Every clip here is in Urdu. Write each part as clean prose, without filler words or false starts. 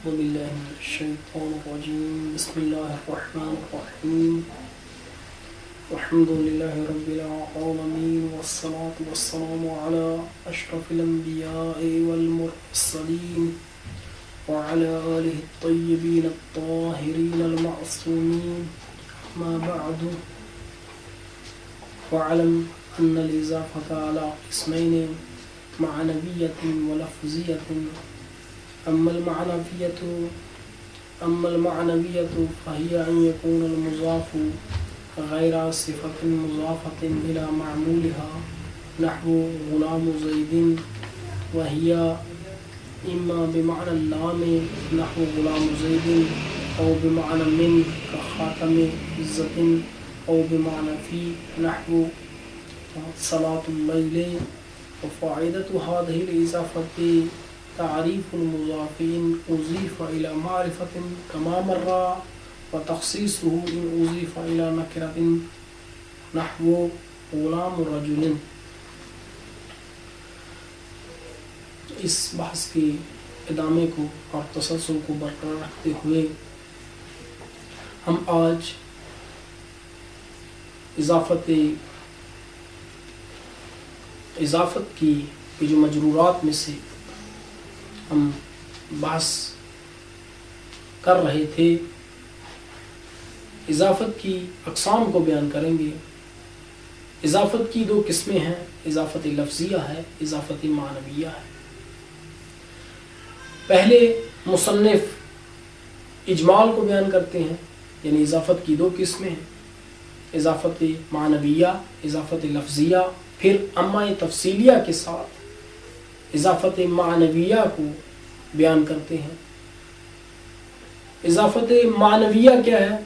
أعوذ بالله من الشيطان الرجيم بسم الله الرحمن الرحيم الحمد لله رب العالمين والصلاة والسلام على أشرف الأنبياء والمرسلين وعلى آله الطيبين الطاهرين المعصومين أما بعد واعلم أن الإضافة على قسمين معنوية ولفظية أما المعنوية فهي أن يكون المضاف غير صفة مضافة إلى معمولها نحو غلام زيد وهي إما بمعنى اللام نحو غلام زيد أو بمعنى من كخاتم عزة أو بمعنى في نحو صلاة الليل. وفائدة هذه الإضافة تعريف المضافين أضيف إلى معرفة كما مر وتخصيصه إن أضيف إلى نكرة نحو غلام رجل. اس بحث کے ادامے کو اور تسلسل کو برقرار رکھتے ہوئے ہم آج اضافت کی جو مجرورات میں سے ہم بحث کر رہے تھے اضافت کی اقسام کو بیان کریں گے. اضافت کی دو قسمیں ہیں، اضافت لفظیہ ہے، اضافت معنویہ ہے. پہلے مصنف اجمال کو بیان کرتے ہیں، یعنی اضافت کی دو قسمیں ہیں، اضافت معنویہ، اضافت لفظیہ. پھر اما تفصیلیہ کے ساتھ اضافت معنویہ کو بیان کرتے ہیں. اضافت معنویہ کیا ہے؟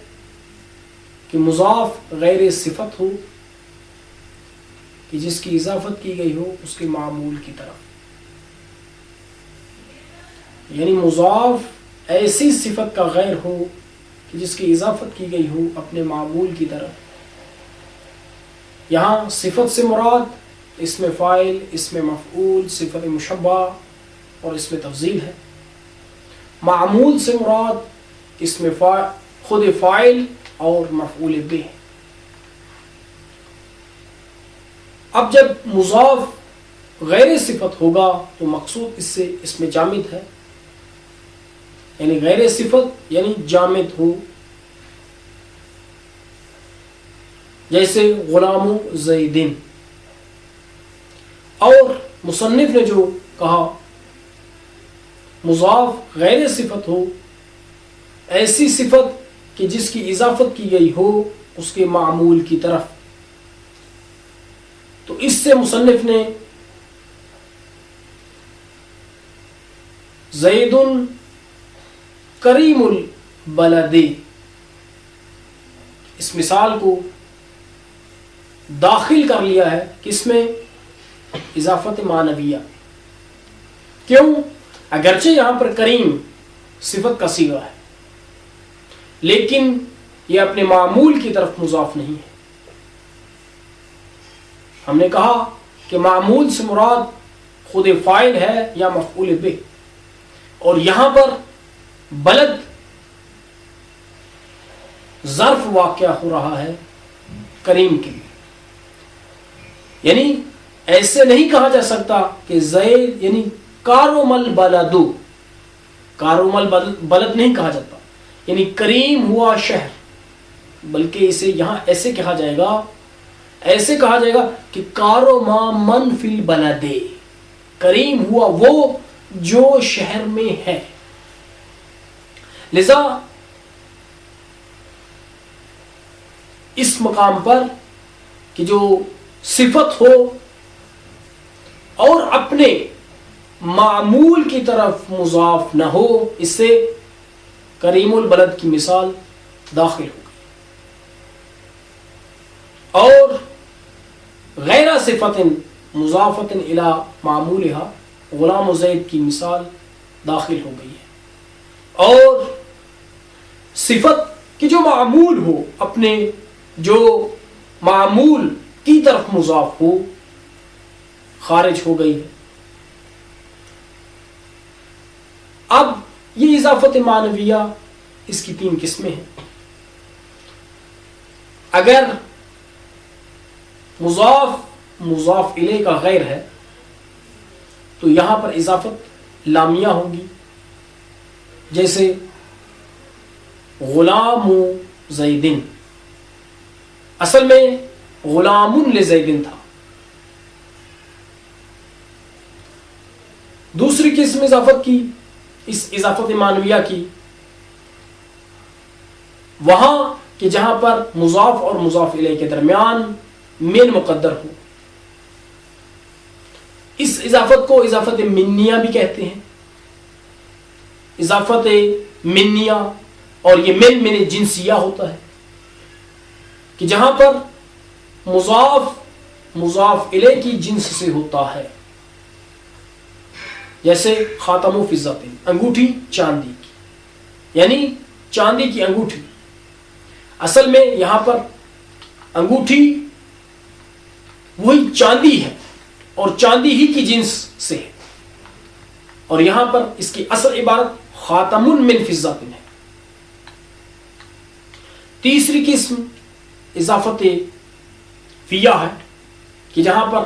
کہ مضاف غیر صفت ہو، کہ جس کی اضافت کی گئی ہو اس کے معمول کی طرف، یعنی مضاف ایسی صفت کا غیر ہو کہ جس کی اضافت کی گئی ہو اپنے معمول کی طرف. یہاں صفت سے مراد اسم فاعل، اسم مفعول، صفت مشبہ اور اسم تفضیل ہے. معمول سے مراد اسم خود فاعل اور مفعول به. اب جب مضاف غیر صفت ہوگا تو مقصود اس سے اسم جامد ہے، یعنی غیر صفت یعنی جامد ہو، جیسے غلام زیدن. اور مصنف نے جو کہا مضاف غیر صفت ہو، ایسی صفت کہ جس کی اضافت کی گئی ہو اس کے معمول کی طرف، تو اس سے مصنف نے زید کریم البلد اس مثال کو داخل کر لیا ہے کس میں؟ اضافت معنویہ. کیوں؟ اگرچہ یہاں پر کریم صفت کا صیغہ ہے لیکن یہ اپنے معمول کی طرف مضاف نہیں ہے. ہم نے کہا کہ معمول سے مراد خود فاعل ہے یا مفعول به، اور یہاں پر بلد ظرف واقع ہو رہا ہے کریم کے لیے. یعنی ایسے نہیں کہا جا سکتا کہ زید یعنی کاروم البلدو، کاروم البلد نہیں کہا جاتا یعنی کریم ہوا شہر، بلکہ اسے یہاں ایسے کہا جائے گا، ایسے کہا جائے گا کہ کاروما من فی البلد، کریم ہوا وہ جو شہر میں ہے. لذا اس مقام پر کہ جو صفت ہو اور اپنے معمول کی طرف مضاف نہ ہو، اس سے کریم البلد کی مثال داخل ہو گئی. اور غیر صفت مضافت الی معمولها غلام زید کی مثال داخل ہو گئی ہے. اور صفت کی جو معمول ہو اپنے جو معمول کی طرف مضاف ہو خارج ہو گئی ہے. اب یہ اضافت معنویہ اس کی 3 قسمیں ہیں. اگر مضاف الیہ کا غیر ہے تو یہاں پر اضافت لامیہ ہوگی، جیسے غلام زیدن، اصل میں غلام لزیدن تھا. دوسری قسم اضافت کی، اس اضافت معنویہ کی، وہاں کہ جہاں پر مضاف اور مضاف الیہ کے درمیان من مقدر ہو. اس اضافت کو اضافت منیہ بھی کہتے ہیں. اضافت منیہ، اور یہ من جنسیہ ہوتا ہے کہ جہاں پر مضاف الیہ کی جنس سے ہوتا ہے، جیسے خاتم و فضت، انگوٹھی چاندی کی، یعنی چاندی کی انگوٹھی. اصل میں یہاں پر انگوٹھی وہی چاندی ہے اور چاندی ہی کی جنس سے ہے، اور یہاں پر اس کی اصل عبارت خاتم من فضت ہے. تیسری قسم اضافت فیہ ہے کہ جہاں پر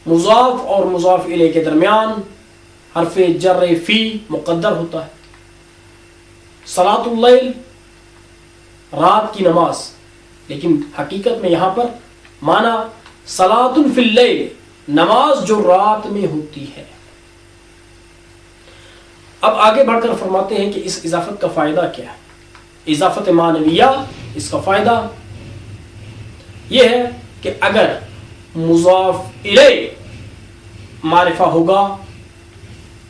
مضاف اور مضاف الیہ کے درمیان حرف جر فی مقدر ہوتا ہے. صلاۃ اللیل، رات کی نماز، لیکن حقیقت میں یہاں پر معنی صلاۃ فی اللیل، نماز جو رات میں ہوتی ہے. اب آگے بڑھ کر فرماتے ہیں کہ اس اضافت کا فائدہ کیا ہے. اضافت معنویہ، اس کا فائدہ یہ ہے کہ اگر مضاف الیہ معرفہ ہوگا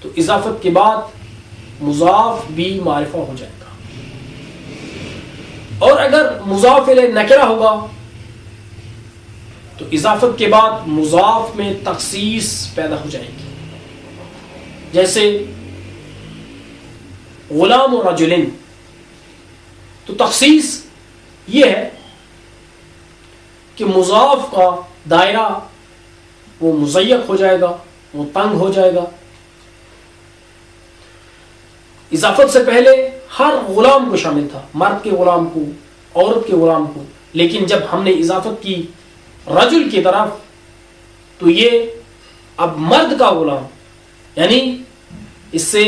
تو اضافت کے بعد مضاف بھی معرفہ ہو جائے گا، اور اگر مضاف الیہ نکرہ ہوگا تو اضافت کے بعد مضاف میں تخصیص پیدا ہو جائے گی. جیسے غلام و رجل، تو تخصیص یہ ہے کہ مضاف کا دائرہ وہ مضیق ہو جائے گا، وہ تنگ ہو جائے گا. اضافت سے پہلے ہر غلام کو شامل تھا، مرد کے غلام کو، عورت کے غلام کو، لیکن جب ہم نے اضافت کی رجل کی طرف تو یہ اب مرد کا غلام، یعنی اس سے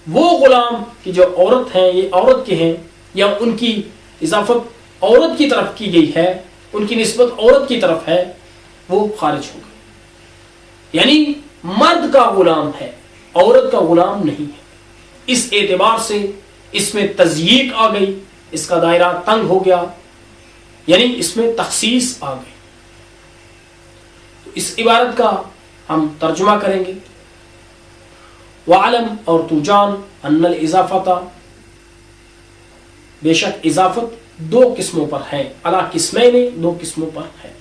وہ غلام کی جو عورت ہیں، یہ عورت کے ہیں، یا ان کی اضافت عورت کی طرف کی گئی ہے، ان کی نسبت عورت کی طرف ہے، وہ خارج ہو گئی. یعنی مرد کا غلام ہے، عورت کا غلام نہیں ہے. اس اعتبار سے اس میں تضییق آ گئی، اس کا دائرہ تنگ ہو گیا، یعنی اس میں تخصیص آ گئی. تو اس عبارت کا ہم ترجمہ کریں گے. وَعَلَمْ، اور تو جان، ان الاضافۃ، بے شک اضافت 2 قسموں پر ہے، علی قسمین، 2 قسموں پر ہے.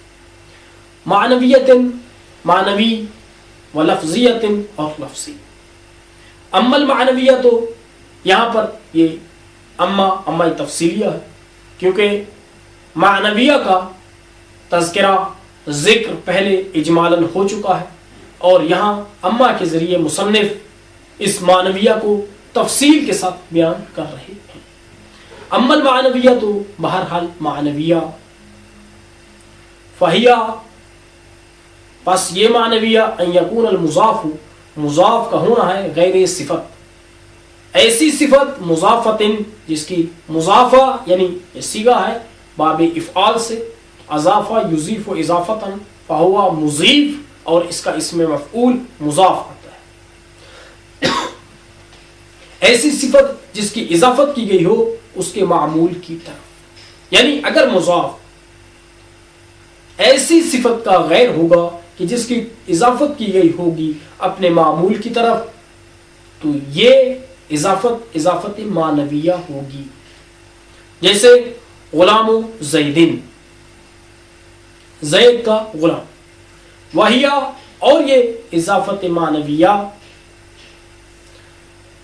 معنویت، معنوی، و لفظیت، اور لفظی. اما المعنویہ، تو یہاں پر یہ اما تفصیلیہ ہے، کیونکہ معنویہ کا تذکرہ ذکر پہلے اجمالاً ہو چکا ہے، اور یہاں اما کے ذریعے مصنف اس معنویہ کو تفصیل کے ساتھ بیان کر رہے ہیں. اما المعنویہ، تو بہرحال معنویہ، فہیہ، پس یہ معنویہ، ان یکون المضاف، مضاف کا ہونا ہے، غیر صفت، ایسی صفت مضافت جس کی مضافہ، یعنی یہ صیغہ ہے باب افعال سے، اضافہ یضیف اضافتا فہو مضیف، اور اس کا اسم مفعول مضاف ہوتا ہے. ایسی صفت جس کی اضافت کی گئی ہو اس کے معمول کی طرف، یعنی اگر مضاف ایسی صفت کا غیر ہوگا کہ جس کی اضافت کی گئی ہوگی اپنے معمول کی طرف، تو یہ اضافت معنویہ ہوگی. جیسے غلام زیدن، زید کا غلام، وہیہ، اور یہ اضافت معنویہ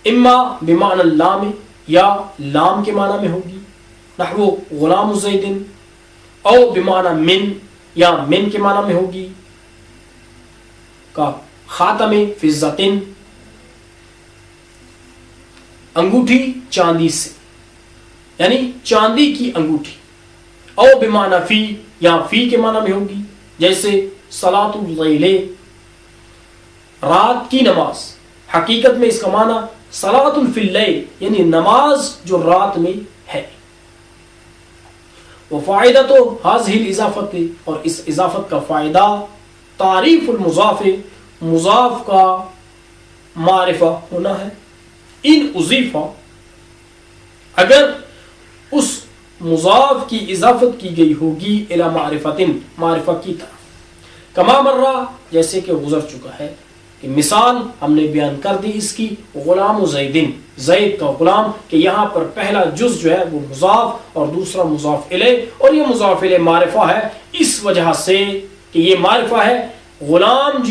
اما بمعنی اللام، یا لام کے معنی میں ہوگی، نحو غلام زیدن، او بمعنی من، یا من کے معنی میں ہوگی، کا خاتم فضتن، انگوٹھی چاندی سے، یعنی چاندی کی انگوٹھی. او بمعنی فی، یا فی کے معنی میں ہوگی، جیسے صلاۃ اللیل، رات کی نماز. حقیقت میں اس کا معنی صلاۃ فی اللیل، یعنی نماز جو رات میں ہے. وفائدۃ هذه الاضافت، اور اس اضافت کا فائدہ تعریف المضاف، مضاف کا معرفہ ہونا ہے. ان اضیفہ، اگر اس مضاف کی اضافت کی گئی ہوگی الی معرفت، معرفہ کی طرف. کما مرہ، جیسے کہ گزر چکا ہے، کہ مثال ہم نے بیان کر دی اس کی، غلام زیدن، زید کا غلام، کہ یہاں پر پہلا جز جو ہے وہ مضاف اور دوسرا مضاف الیہ، اور یہ مضاف الیہ معرفہ ہے اس وجہ سے کہ یہ معرفہ ہے. غلام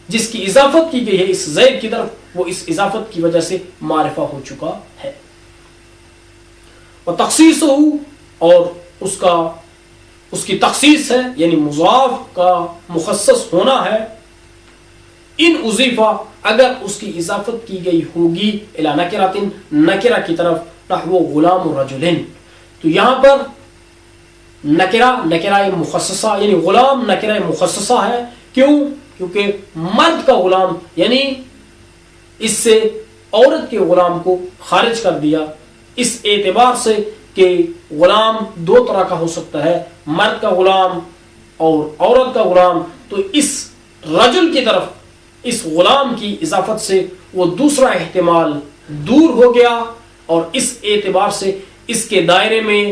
جس کی اضافت کی گئی ہے اس زید کی طرف، وہ اس اضافت کی وجہ سے معرفہ ہو چکا ہے. اور تخصیص ہو، اور اس کی تخصیص ہے، یعنی مضاف کا مخصص ہونا ہے. ان اضیفہ، اگر اس کی اضافت کی گئی ہوگی الی نکرۃ، نکرہ کی طرف، نحو غلام رجل، تو یہاں پر نکرہ مخصصہ، یعنی غلام نکرہ مخصصہ ہے. کیوں؟ کیونکہ مرد کا غلام، یعنی اس سے عورت کے غلام کو خارج کر دیا، اس اعتبار سے کہ غلام دو طرح کا ہو سکتا ہے، مرد کا غلام اور عورت کا غلام. تو اس رجل کی طرف اس غلام کی اضافت سے وہ دوسرا احتمال دور ہو گیا، اور اس اعتبار سے اس کے دائرے میں،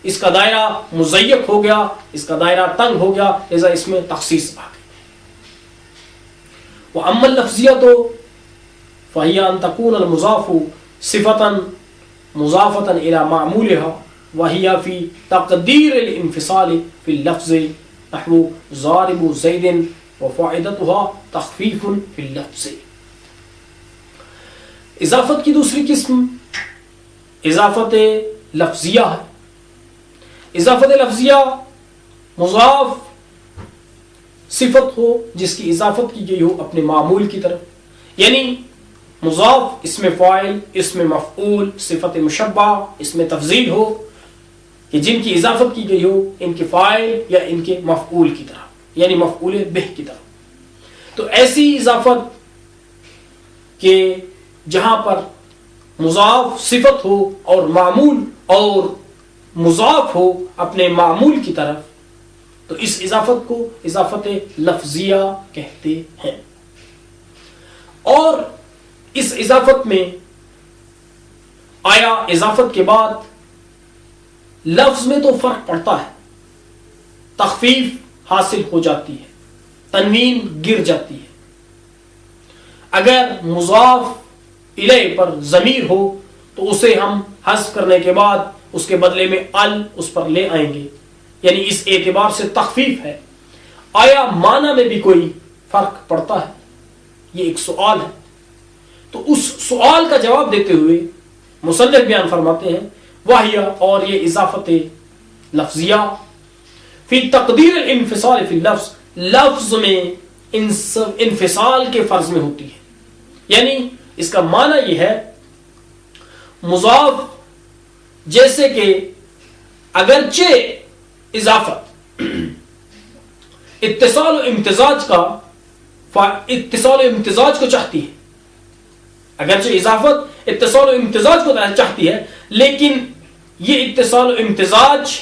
اس کا دائرہ مضیق ہو گیا، اس کا دائرہ تنگ ہو گیا، لہذا اس میں تخصیص آ گئی. وَأَمَّا اللَّفْظِيَّةُ فَهِيَ أَن تَكُونَ الْمُضَافُ صِفَةً مُضَافَةً إِلَى مَعْمُولِهَا، وَهِيَ فِي تَقْدِيرِ الْإِنْفِصَالِ فِي اللَّفْظِ، نحو ضَارِبُ زَيْدٍ، وَفَائِدَتُهَا تَخْفِيفٌ فِي اللَّفْظِ. اضافت کی دوسری قسم اضافت لفظیہ ہے. اضافت لفظیہ مضاف صفت ہو جس کی اضافت کی گئی ہو اپنے معمول کی طرف، یعنی مضاف اسم فاعل، اسم مفعول، صفت مشبہ، اسم تفضیل ہو، کہ جن کی اضافت کی گئی ہو ان کے فاعل یا ان کے مفعول کی طرف، یعنی مفعول بہ کی طرف. تو ایسی اضافت کہ جہاں پر مضاف صفت ہو اور معمول اور مضاف ہو اپنے معمول کی طرف، تو اس اضافت کو اضافت لفظیہ کہتے ہیں. اور اس اضافت میں آیا اضافت کے بعد لفظ میں تو فرق پڑتا ہے، تخفیف حاصل ہو جاتی ہے، تنوین گر جاتی ہے. اگر مضاف الیہ پر ضمیر ہو تو اسے ہم حذف کرنے کے بعد اس کے بدلے میں ال اس پر لے آئیں گے، یعنی اس اعتبار سے تخفیف ہے. آیا معنی میں بھی کوئی فرق پڑتا ہے؟ یہ ایک سوال ہے. تو اس سوال کا جواب دیتے ہوئے مصنف بیان فرماتے ہیں، واہیہ، اور یہ اضافت لفظیہ، فی تقدیر الانفصال فی اللفظ، لفظ میں انفصال کے فرض میں ہوتی ہے. یعنی اس کا معنی یہ ہے، مضاف جیسے کہ اگرچہ اضافت اتصال و امتزاج کو چاہتی ہے، اگرچہ اضافت اتصال و امتزاج کو چاہتی ہے، لیکن یہ اتصال و امتزاج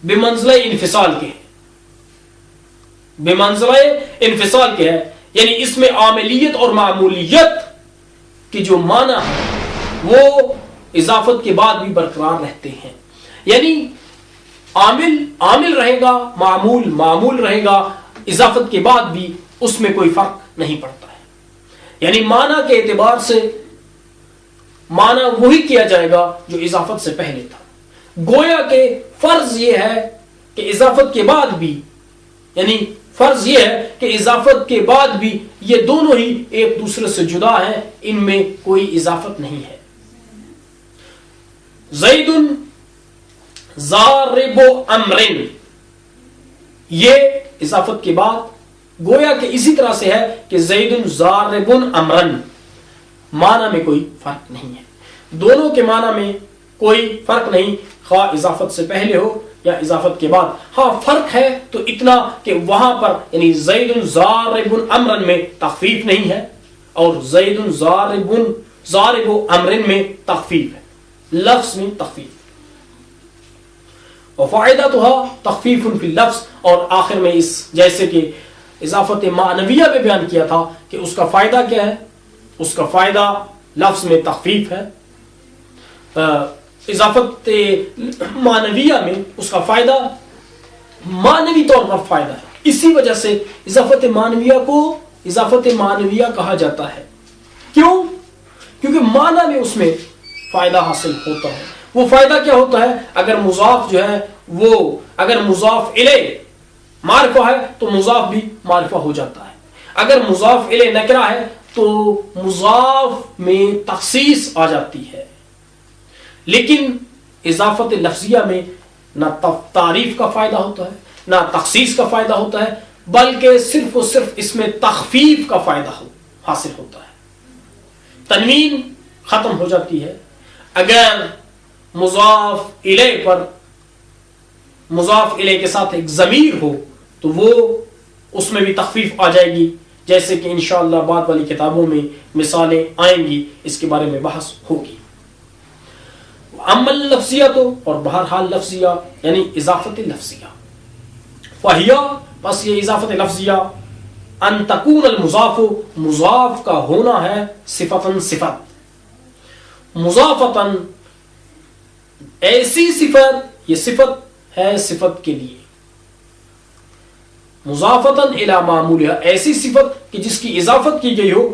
بمنزلہ انفصال کے ہے، بمنزلہ انفصال کے ہے. یعنی اس میں عاملیت اور معمولیت کی جو معنی ہے وہ اضافت کے بعد بھی برقرار رہتے ہیں. یعنی عامل رہے گا، معمول رہے گا، اضافت کے بعد بھی اس میں کوئی فرق نہیں پڑتا ہے. یعنی معنی کے اعتبار سے معنی وہی کیا جائے گا جو اضافت سے پہلے تھا. گویا کہ فرض یہ ہے کہ اضافت کے بعد بھی، یعنی فرض یہ ہے کہ اضافت کے بعد بھی یہ دونوں ہی ایک دوسرے سے جدا ہیں، ان میں کوئی اضافت نہیں ہے. زید ضارب امر، یہ اضافت کے بعد گویا کہ اسی طرح سے ہے کہ زید ضارب امرن، معنی میں کوئی فرق نہیں ہے، دونوں کے معنی میں کوئی فرق نہیں، خواہ اضافت سے پہلے ہو یا اضافت کے بعد۔ ہاں فرق ہے تو اتنا کہ وہاں پر یعنی زید ضارب امرا میں تخفیف نہیں ہے اور زید ضارب امر میں تخفیف ہے، لفظ میں تخفیف۔ وفائدتها تخفیف فی اللفظ، اور آخر میں اس جیسے کہ اضافت معنویہ میں بیان کیا تھا کہ اس کا فائدہ کیا ہے، اس کا فائدہ لفظ میں تخفیف ہے، اضافت معنویہ میں اس کا فائدہ معنوی طور پر فائدہ ہے، اسی وجہ سے اضافت معنویہ کو اضافت معنویہ کہا جاتا ہے۔ کیوں؟ کیونکہ معنی میں اس میں فائدہ حاصل ہوتا ہے۔ وہ فائدہ کیا ہوتا ہے؟ اگر مضاف جو ہے وہ اگر مضاف الیہ معرفہ ہے تو مضاف بھی معرفہ ہو جاتا ہے، اگر مضاف الیہ نکرہ ہے تو مضاف میں تخصیص آ جاتی ہے۔ لیکن اضافت لفظیہ میں نہ تعریف کا فائدہ ہوتا ہے نہ تخصیص کا فائدہ ہوتا ہے، بلکہ صرف و صرف اس میں تخفیف کا فائدہ حاصل ہوتا ہے، تنوین ختم ہو جاتی ہے۔ اگر مضاف الیہ پر مضاف الیہ کے ساتھ ایک ضمیر ہو تو وہ اس میں بھی تخفیف آ جائے گی، جیسے کہ انشاءاللہ بعد والی کتابوں میں مثالیں آئیں گی، اس کے بارے میں بحث ہوگی۔ عمل لفظیہ تو اور بہرحال لفظیہ یعنی اضافت لفظیہ، فہیا بس یہ اضافت لفظیہ ان تکون المضاف مضاف کا ہونا ہے صفتاً صفت، مضافتاً ایسی صفت، یہ صفت ہے صفت کے لیے، مضافتاً الی معمولها ایسی صفت کہ جس کی اضافت کی گئی ہو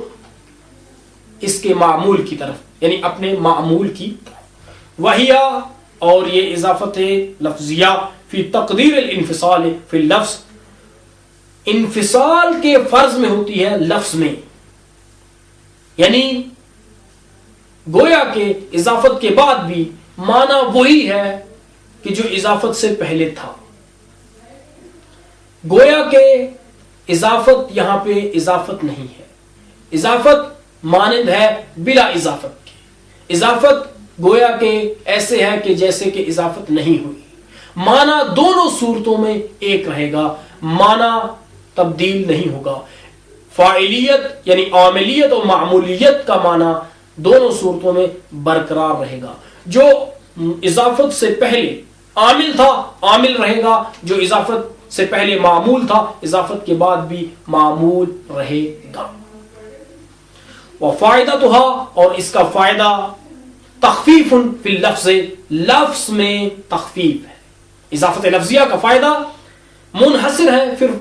اس کے معمول کی طرف یعنی اپنے معمول کی طرف۔ وہیا اور یہ اضافت لفظیہ فی تقدیر الانفصال فی اللفظ انفصال کے فرض میں ہوتی ہے لفظ میں، یعنی گویا کہ اضافت کے بعد بھی معنی وہی ہے کہ جو اضافت سے پہلے تھا، گویا کہ اضافت یہاں پہ اضافت نہیں ہے، اضافت مانند ہے بلا اضافت کے، اضافت گویا کہ ایسے ہے کہ جیسے کہ اضافت نہیں ہوئی، معنی دونوں صورتوں میں ایک رہے گا، معنی تبدیل نہیں ہوگا، فاعلیت یعنی عاملیت اور معمولیت کا معنی دونوں صورتوں میں برقرار رہے گا، جو اضافت سے پہلے عامل تھا عامل رہے گا، جو اضافت سے پہلے معمول تھا اضافت کے بعد بھی معمول رہے گا۔ وفائدتها اور اس کا فائدہ تخفیف فی اللفظ لفظ میں تخفیف ہے، اضافت لفظیہ کا فائدہ منحصر ہے پھر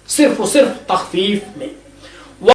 صرف و صرف تخفیف میں۔